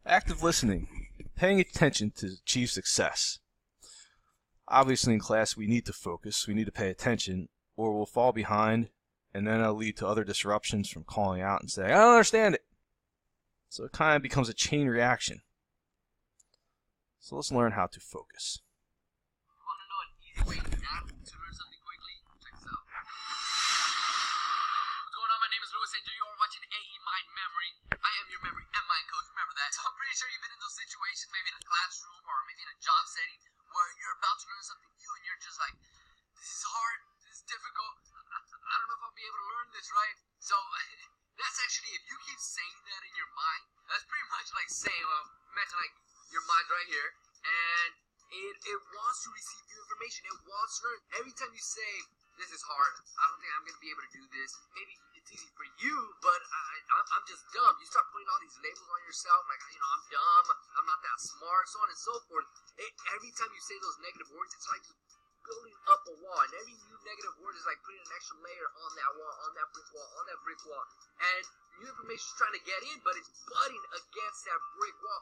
Active listening, paying attention to achieve success. Obviously in class we need to focus, we need to pay attention, or we'll fall behind, and then it'll lead to other disruptions from calling out and saying, I don't understand it. So it kind of becomes a chain reaction. So let's learn how to focus. You want to know an easy way to learn something quickly? Check this out. What's going on? My name is Louis, and you are watching AE Mind Memory. I am your memory and mind coach. Remember that. So I'm pretty sure you've been in those situations, maybe in a classroom or maybe in a job setting, where you're about to learn something new and you're just like, this is hard, this is difficult. I don't know if I'll be able to learn this, right? So that's actually, if you keep saying that in your mind, that's pretty much like saying, imagine like your mind right here, and it wants to receive new information. It wants to learn. Every time you say, this is hard, I don't think I'm going to be able to do this. Maybe it's easy for you, but I'm just dumb. You start putting all these labels on yourself, like, I'm dumb, I'm not that smart, so on and so forth. Every time you say those negative words, it's like just building up a wall, and every new negative word is like putting an extra layer on that wall, on that brick wall, on that brick wall. And new information is trying to get in, but it's butting against that brick wall,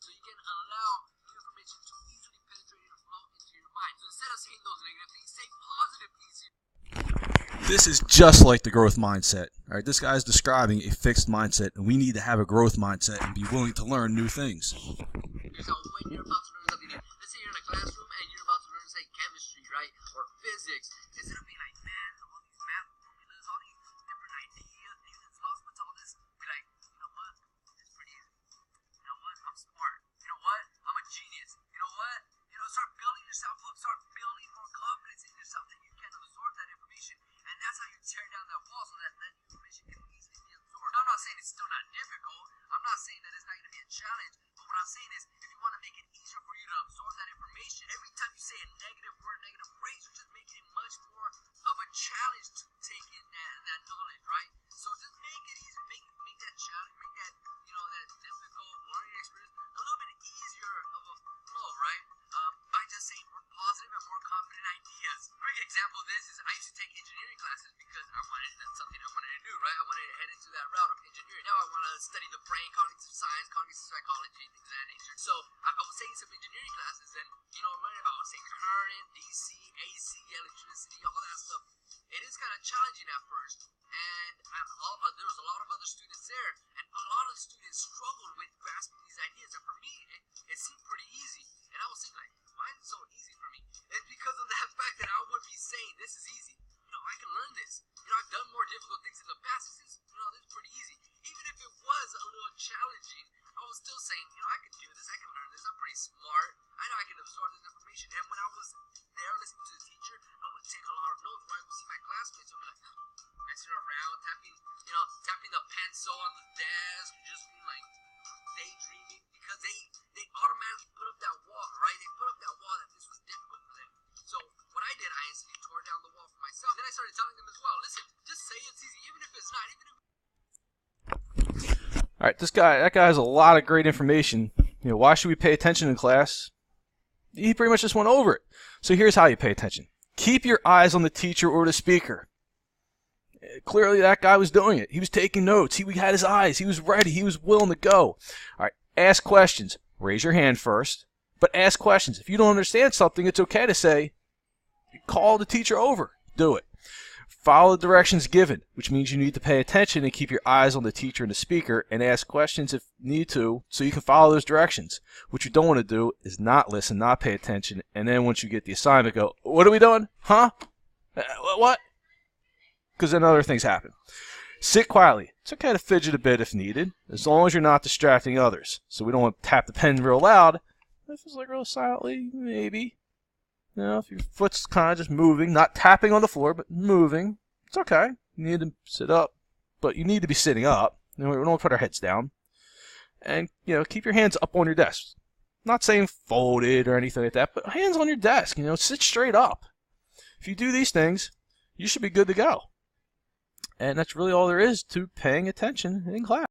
so you can allow new information to easily penetrate and flow into your mind. So instead of saying those negative things, say positive things. This is just like the growth mindset. All right, this guy is describing a fixed mindset, and we need to have a growth mindset and be willing to learn new things. So when you're about to learn something new, let's say you're in a classroom and you're about to learn, say, chemistry, right, or physics, instead of being like, man, all these math formulas, all these different ideas, Newton's laws, what's all this? Be like, you know what? It's pretty easy. You know what? I'm smart. You know what? I'm a genius. You know what? Start building yourself up. Start building more confidence in yourself that you can absorb that information, and that's how you tear down that wall so that information can easily be absorbed. Now, I'm not saying it's still not difficult. I'm not saying that it's not going to be a challenge. But what I'm saying is, if you want to make it easier for you to absorb that information, every time you say a negative word, negative phrase, you're just making it much more of a challenge to take in that knowledge, right? So just make it easier. Make that challenge, make that, that difficult learning experience a little bit easier of a flow, right? By just saying more positive and more confident ideas. A great example of this is I used to take engineering classes because that's something I wanted to do, right? I wanted to head into that route of engineering. Now I want to study the brain, cognitive science, cognitive psychology, things of that nature. So I was taking some engineering classes and, learning about, say, current, DC, AC, electricity, all that stuff. It is kind of challenging at first. And there was a lot of other students there, and a lot of students struggled with grasping these ideas. And for me, it seemed pretty easy. And I was thinking, like, why is it so easy for me? It's because of that fact that I would be saying, this is easy. I can learn this. I've done more difficult things in the past. This is pretty easy. Even if it was a little challenging, I was still saying, I can do this. I can learn this. I'm pretty smart. I know I can absorb this information. And when I was there listening to the teacher, I would take a lot of notes, where I would see my classmates and be like, messing around, tapping the pencil on the desk, just being like daydreaming, because they automatically put up that wall, right? They put up that wall that this was difficult for them. So what I did, I instantly tore down the wall for myself. Then I started telling them as well, listen, just say it's easy, even if it's not, All right, that guy has a lot of great information. Why should we pay attention in class? He pretty much just went over it. So here's how you pay attention. Keep your eyes on the teacher or the speaker. Clearly that guy was doing it. He was taking notes. He had his eyes. He was ready. He was willing to go. All right, ask questions. Raise your hand first, but ask questions. If you don't understand something, it's okay to say, call the teacher over. Do it. Follow the directions given, which means you need to pay attention and keep your eyes on the teacher and the speaker and ask questions if need to so you can follow those directions. What you don't want to do is not listen, not pay attention, and then once you get the assignment, go, what are we doing? Huh? What? Because then other things happen. Sit quietly. It's okay to fidget a bit if needed, as long as you're not distracting others. So we don't want to tap the pen real loud. If it's like real silently, maybe. If your foot's kind of just moving, not tapping on the floor, but moving, it's okay. You need to sit up, but you need to be sitting up. We don't put our heads down. And, keep your hands up on your desk. Not saying folded or anything like that, but hands on your desk. Sit straight up. If you do these things, you should be good to go. And that's really all there is to paying attention in class.